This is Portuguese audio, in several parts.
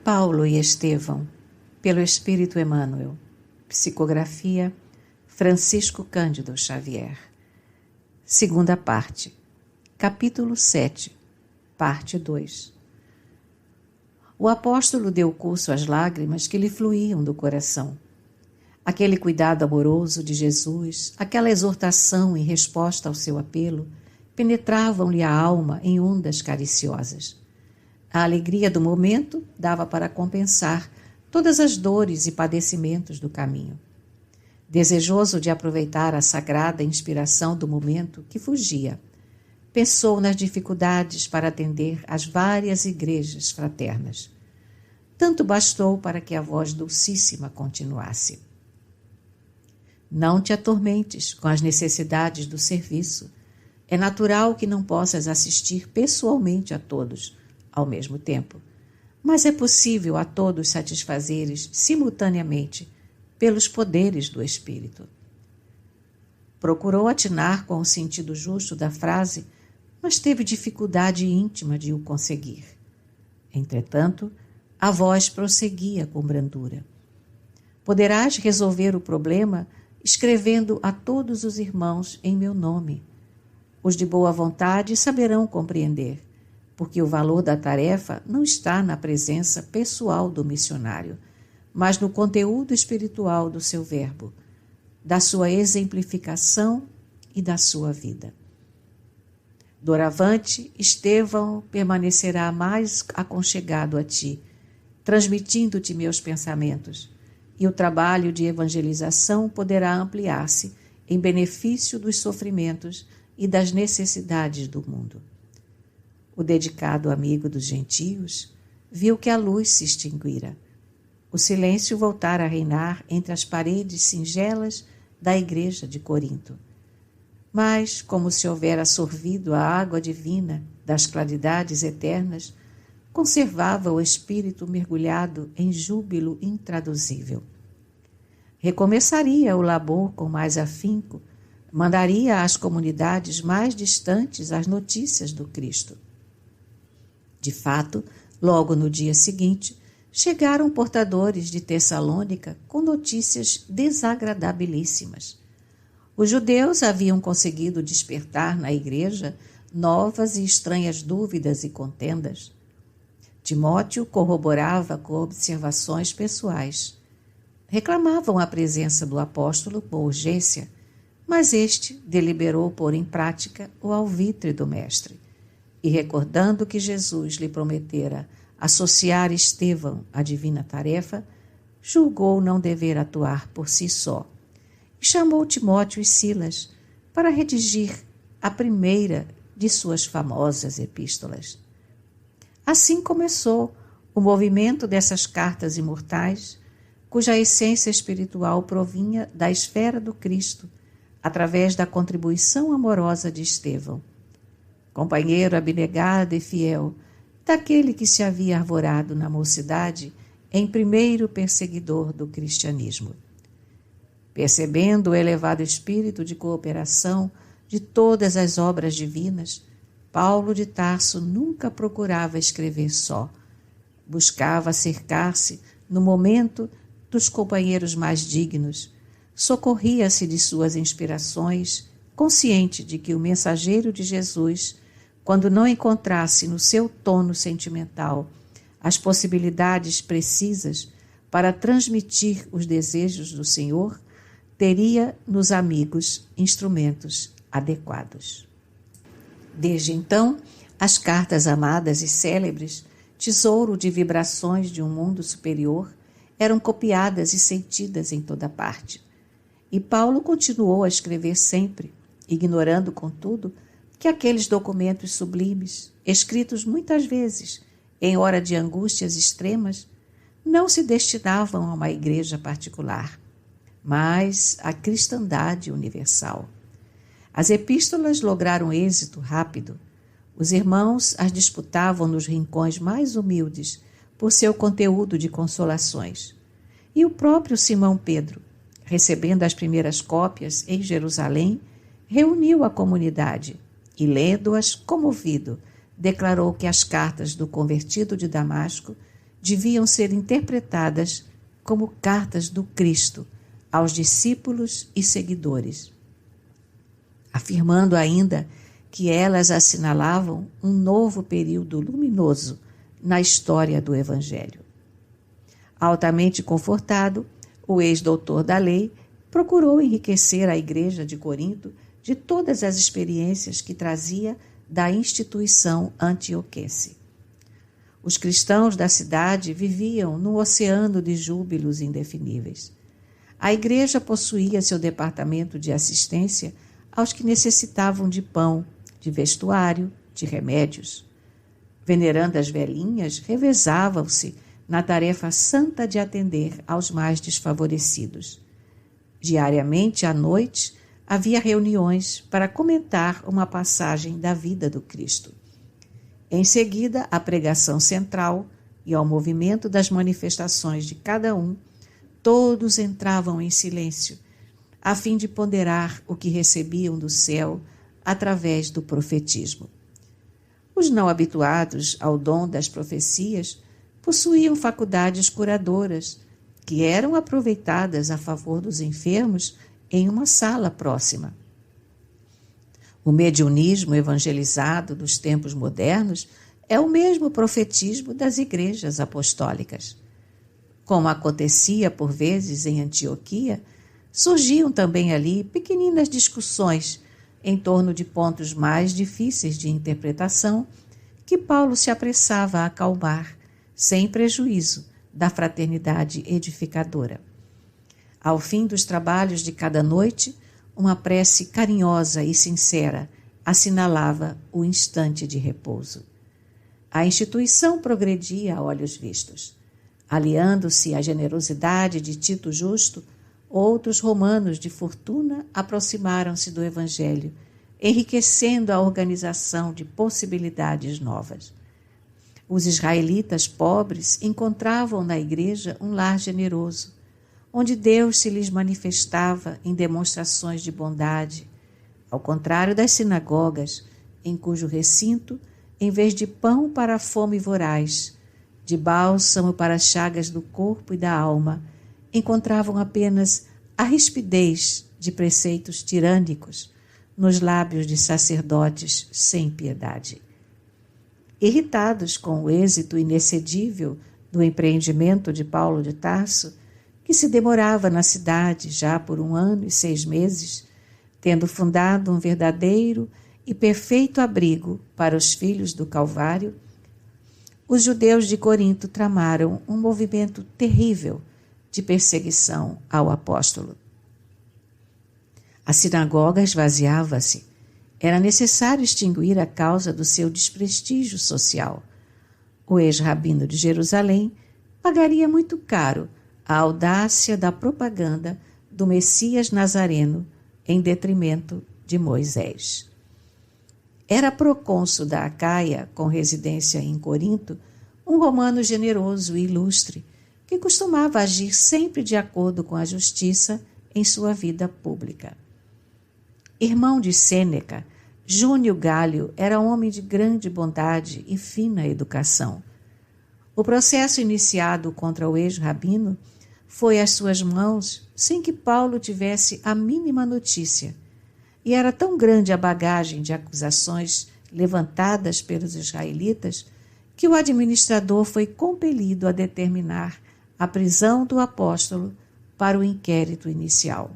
Paulo e Estevão, pelo Espírito Emmanuel. Psicografia Francisco Cândido Xavier. Segunda parte. Capítulo 7, parte 2. O apóstolo deu curso às lágrimas que lhe fluíam do coração. Aquele cuidado amoroso de Jesus, aquela exortação em resposta ao seu apelo, penetravam-lhe a alma em ondas cariciosas. A alegria do momento dava para compensar todas as dores e padecimentos do caminho. Desejoso de aproveitar a sagrada inspiração do momento que fugia, pensou nas dificuldades para atender às várias igrejas fraternas. Tanto bastou para que a voz dulcíssima continuasse. Não te atormentes com as necessidades do serviço. É natural que não possas assistir pessoalmente a todos, ao mesmo tempo, mas é possível a todos satisfazeres simultaneamente pelos poderes do Espírito. Procurou atinar com o sentido justo da frase, mas teve dificuldade íntima de o conseguir. Entretanto, a voz prosseguia com brandura. Poderás resolver o problema escrevendo a todos os irmãos em meu nome. Os de boa vontade saberão compreender, porque o valor da tarefa não está na presença pessoal do missionário, mas no conteúdo espiritual do seu verbo, da sua exemplificação e da sua vida. Doravante, Estevão permanecerá mais aconchegado a ti, transmitindo-te meus pensamentos, e o trabalho de evangelização poderá ampliar-se em benefício dos sofrimentos e das necessidades do mundo. O dedicado amigo dos gentios viu que a luz se extinguira. O silêncio voltara a reinar entre as paredes singelas da igreja de Corinto. Mas, como se houvera sorvido a água divina das claridades eternas, conservava o espírito mergulhado em júbilo intraduzível. Recomeçaria o labor com mais afinco, mandaria às comunidades mais distantes as notícias do Cristo. De fato, logo no dia seguinte, chegaram portadores de Tessalônica com notícias desagradabilíssimas. Os judeus haviam conseguido despertar na igreja novas e estranhas dúvidas e contendas. Timóteo corroborava com observações pessoais. Reclamavam a presença do apóstolo com urgência, mas este deliberou pôr em prática o alvitre do mestre. E recordando que Jesus lhe prometera associar Estevão à divina tarefa, julgou não dever atuar por si só. E chamou Timóteo e Silas para redigir a primeira de suas famosas epístolas. Assim começou o movimento dessas cartas imortais, cuja essência espiritual provinha da esfera do Cristo, através da contribuição amorosa de Estevão, companheiro abnegado e fiel, daquele que se havia arvorado na mocidade em primeiro perseguidor do cristianismo. Percebendo o elevado espírito de cooperação de todas as obras divinas, Paulo de Tarso nunca procurava escrever só. Buscava cercar-se, no momento, dos companheiros mais dignos, socorria-se de suas inspirações, consciente de que o mensageiro de Jesus, quando não encontrasse no seu tono sentimental as possibilidades precisas para transmitir os desejos do Senhor, teria nos amigos instrumentos adequados. Desde então, as cartas amadas e célebres, tesouro de vibrações de um mundo superior, eram copiadas e sentidas em toda parte. E Paulo continuou a escrever sempre, ignorando, contudo, que aqueles documentos sublimes, escritos muitas vezes em hora de angústias extremas, não se destinavam a uma igreja particular, mas à cristandade universal. As epístolas lograram êxito rápido. Os irmãos as disputavam nos rincões mais humildes por seu conteúdo de consolações. E o próprio Simão Pedro, recebendo as primeiras cópias em Jerusalém, reuniu a comunidade e, lendo-as comovido, declarou que as cartas do convertido de Damasco deviam ser interpretadas como cartas do Cristo aos discípulos e seguidores, afirmando ainda que elas assinalavam um novo período luminoso na história do Evangelho. Altamente confortado, o ex-doutor da lei procurou enriquecer a igreja de Corinto de todas as experiências que trazia da instituição antioquense. Os cristãos da cidade viviam num oceano de júbilos indefiníveis. A igreja possuía seu departamento de assistência aos que necessitavam de pão, de vestuário, de remédios. Venerandas velhinhas revezavam-se na tarefa santa de atender aos mais desfavorecidos. Diariamente, à noite, havia reuniões para comentar uma passagem da vida do Cristo. Em seguida, a pregação central e ao movimento das manifestações de cada um, todos entravam em silêncio, a fim de ponderar o que recebiam do céu através do profetismo. Os não habituados ao dom das profecias possuíam faculdades curadoras, que eram aproveitadas a favor dos enfermos em uma sala próxima. O mediunismo evangelizado dos tempos modernos é o mesmo profetismo das igrejas apostólicas. Como acontecia por vezes em Antioquia, surgiam também ali pequeninas discussões em torno de pontos mais difíceis de interpretação que Paulo se apressava a acalmar, sem prejuízo da fraternidade edificadora. Ao fim dos trabalhos de cada noite, uma prece carinhosa e sincera assinalava o instante de repouso. A instituição progredia a olhos vistos. Aliando-se à generosidade de Tito Justo, outros romanos de fortuna aproximaram-se do Evangelho, enriquecendo a organização de possibilidades novas. Os israelitas pobres encontravam na igreja um lar generoso, onde Deus se lhes manifestava em demonstrações de bondade, ao contrário das sinagogas, em cujo recinto, em vez de pão para a fome voraz, de bálsamo para as chagas do corpo e da alma, encontravam apenas a rispidez de preceitos tirânicos nos lábios de sacerdotes sem piedade. Irritados com o êxito inexcedível do empreendimento de Paulo de Tarso, que se demorava na cidade já por 1 ano e 6 meses, tendo fundado um verdadeiro e perfeito abrigo para os filhos do Calvário, os judeus de Corinto tramaram um movimento terrível de perseguição ao apóstolo. A sinagoga esvaziava-se. Era necessário extinguir a causa do seu desprestígio social. O ex-rabino de Jerusalém pagaria muito caro a audácia da propaganda do Messias Nazareno em detrimento de Moisés. Era procônsul da Acaia, com residência em Corinto, um romano generoso e ilustre, que costumava agir sempre de acordo com a justiça em sua vida pública. Irmão de Sêneca, Júnio Gálio era um homem de grande bondade e fina educação. O processo iniciado contra o ex-rabino foi às suas mãos sem que Paulo tivesse a mínima notícia, e era tão grande a bagagem de acusações levantadas pelos israelitas que o administrador foi compelido a determinar a prisão do apóstolo para o inquérito inicial.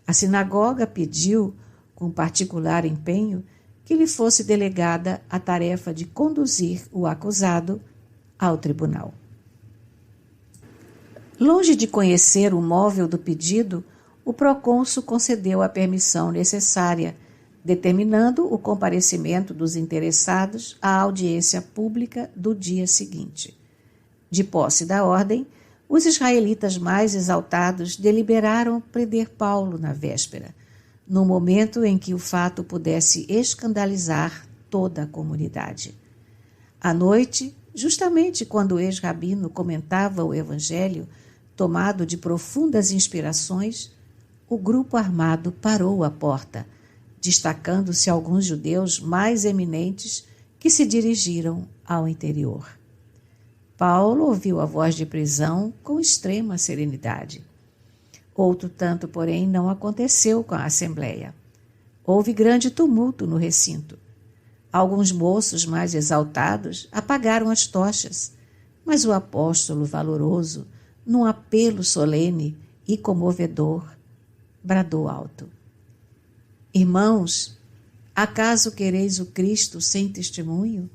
A sinagoga pediu, com particular empenho, que lhe fosse delegada a tarefa de conduzir o acusado ao tribunal. Longe de conhecer o móvel do pedido, o procônsul concedeu a permissão necessária, determinando o comparecimento dos interessados à audiência pública do dia seguinte. De posse da ordem, os israelitas mais exaltados deliberaram prender Paulo na véspera, no momento em que o fato pudesse escandalizar toda a comunidade. À noite, justamente quando o ex-rabino comentava o Evangelho, tomado de profundas inspirações, o grupo armado parou à porta, destacando-se alguns judeus mais eminentes que se dirigiram ao interior. Paulo ouviu a voz de prisão com extrema serenidade. Outro tanto, porém, não aconteceu com a assembleia. Houve grande tumulto no recinto. Alguns moços mais exaltados apagaram as tochas, mas o apóstolo valoroso, num apelo solene e comovedor, bradou alto: Irmãos, acaso quereis o Cristo sem testemunho?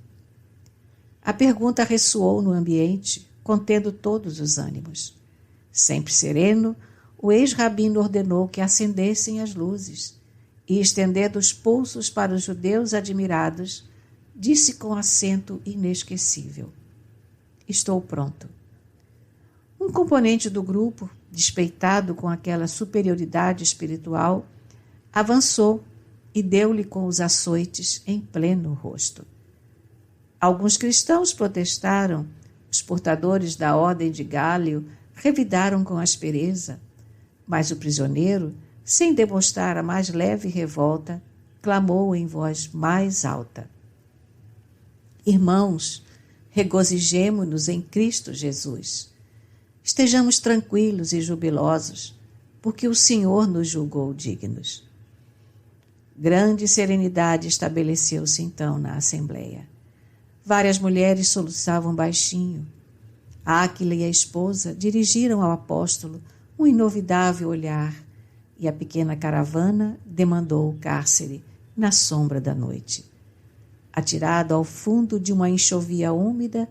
A pergunta ressoou no ambiente, contendo todos os ânimos. Sempre sereno, o ex-rabino ordenou que acendessem as luzes e, estendendo os pulsos para os judeus admirados, disse com acento inesquecível: Estou pronto. Um componente do grupo, despeitado com aquela superioridade espiritual, avançou e deu-lhe com os açoites em pleno rosto. Alguns cristãos protestaram, os portadores da ordem de Gálio revidaram com aspereza, mas o prisioneiro, sem demonstrar a mais leve revolta, clamou em voz mais alta: Irmãos, regozijemo-nos em Cristo Jesus. Estejamos tranquilos e jubilosos, porque o Senhor nos julgou dignos. Grande serenidade estabeleceu-se então na assembleia. Várias mulheres soluçavam baixinho. Áquila e a esposa dirigiram ao apóstolo um inovidável olhar, e a pequena caravana demandou o cárcere na sombra da noite. Atirado ao fundo de uma enxovia úmida,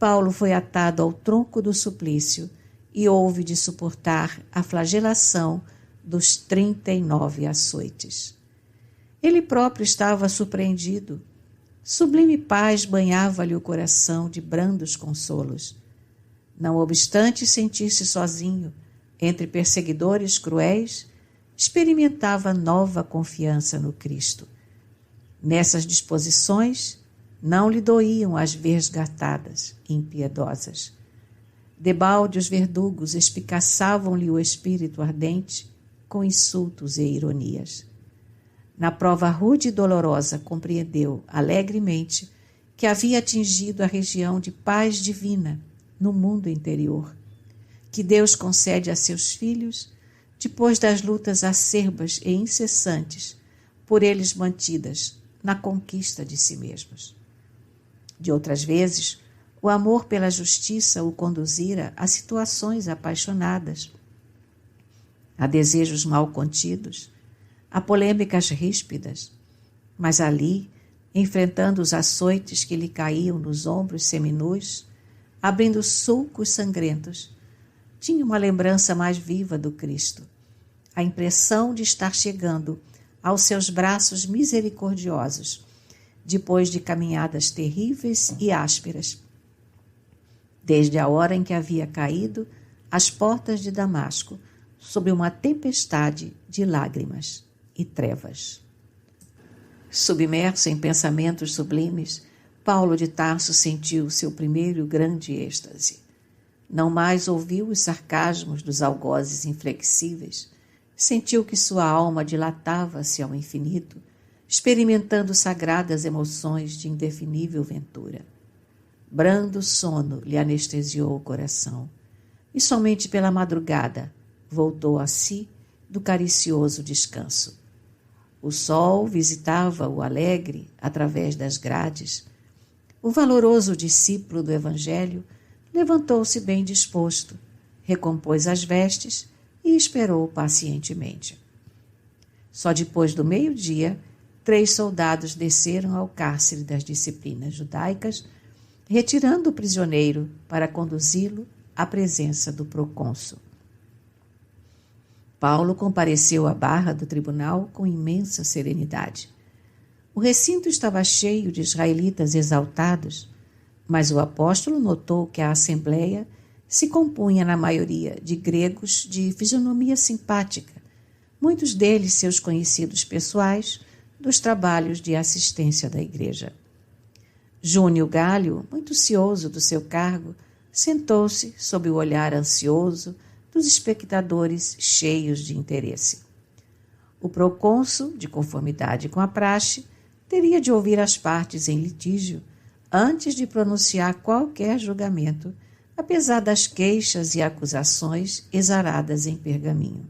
Paulo foi atado ao tronco do suplício e houve de suportar a flagelação dos 39 açoites. Ele próprio estava surpreendido. Sublime paz banhava-lhe o coração de brandos consolos. Não obstante sentir-se sozinho, entre perseguidores cruéis, experimentava nova confiança no Cristo. Nessas disposições, não lhe doíam as vesgatadas impiedosas. Debalde os verdugos espicaçavam-lhe o espírito ardente com insultos e ironias. Na prova rude e dolorosa, compreendeu alegremente que havia atingido a região de paz divina no mundo interior, que Deus concede a seus filhos depois das lutas acerbas e incessantes por eles mantidas na conquista de si mesmos. De outras vezes, o amor pela justiça o conduzira a situações apaixonadas, a desejos mal contidos, a polêmicas ríspidas, mas ali, enfrentando os açoites que lhe caíam nos ombros seminus, abrindo sulcos sangrentos, tinha uma lembrança mais viva do Cristo, a impressão de estar chegando aos seus braços misericordiosos, depois de caminhadas terríveis e ásperas, desde a hora em que havia caído às portas de Damasco, sob uma tempestade de lágrimas e trevas. Submerso em pensamentos sublimes, Paulo de Tarso sentiu seu primeiro grande êxtase. Não mais ouviu os sarcasmos dos algozes inflexíveis, sentiu que sua alma dilatava-se ao infinito, experimentando sagradas emoções de indefinível ventura. Brando sono lhe anestesiou o coração, e somente pela madrugada voltou a si do caricioso descanso. O sol visitava-o alegre através das grades. O valoroso discípulo do Evangelho levantou-se bem disposto, recompôs as vestes e esperou pacientemente. Só depois do meio-dia, 3 soldados desceram ao cárcere das disciplinas judaicas, retirando o prisioneiro para conduzi-lo à presença do procônsul. Paulo compareceu à barra do tribunal com imensa serenidade. O recinto estava cheio de israelitas exaltados, mas o apóstolo notou que a assembleia se compunha na maioria de gregos de fisionomia simpática, muitos deles seus conhecidos pessoais dos trabalhos de assistência da igreja. Júnio Gálio, muito cioso do seu cargo, sentou-se sob o olhar ansioso dos espectadores cheios de interesse. O procônsul, de conformidade com a praxe, teria de ouvir as partes em litígio, antes de pronunciar qualquer julgamento, apesar das queixas e acusações exaradas em pergaminho.